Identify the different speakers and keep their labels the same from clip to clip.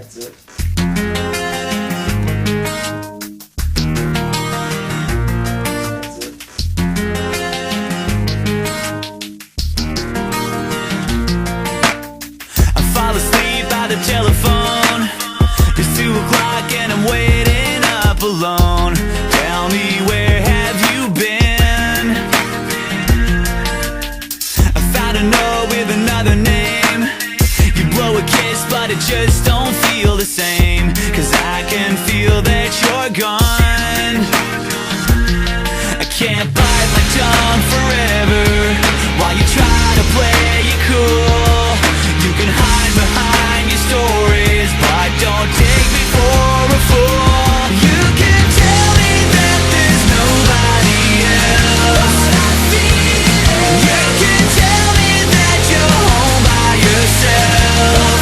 Speaker 1: That's it.
Speaker 2: Telephone, it's 2 o'clock and I'm waiting up alone. Tell me, where have you been? I found a note with another name. You blow a kiss but it just don't feel the same, 'cause I can feel that you're gone. I can't bite my tongue forever while you try to play it cool. You can hide behind your stories, but don't take me for a fool. You can tell me that there's nobody else. You can tell me that you're home by yourself.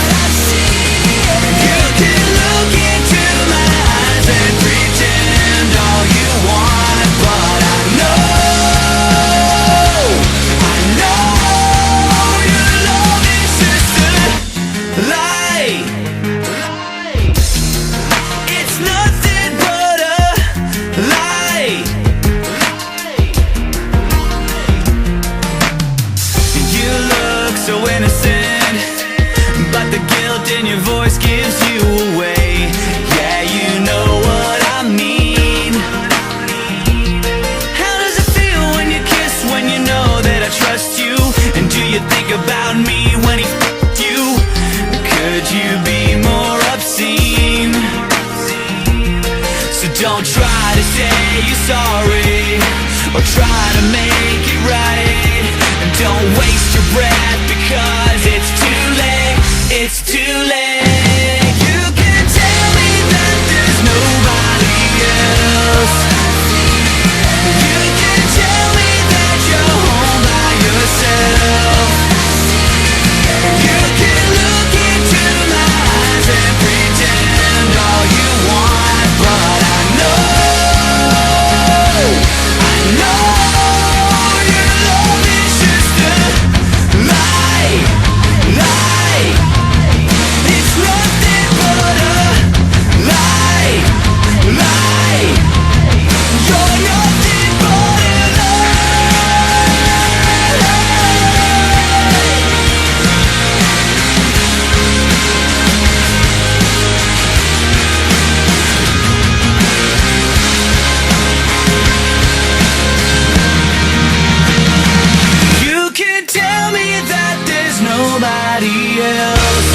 Speaker 2: You can look into my eyes and pretend all you want, but I know your love is just a lie. It's nothing but a lie. You look so innocent, but the guilt in your voice gives you away. Yeah, you know what I mean. How does it feel when you kiss, when you know that I trust you? And do you think about me when he f***ed you? Could you be more obscene? So don't try to say you're sorry, or try to make it right. And don't waste your breath, because it's too late. It's too late. You can tell me that there's nobody else. You can tell me that you're home by yourself. You can look into my eyes and pretend all you want, but I know your love is just a lie, lie. It's nothing but a lie, lie. You're nothing but a You can tell me that there's nobody else.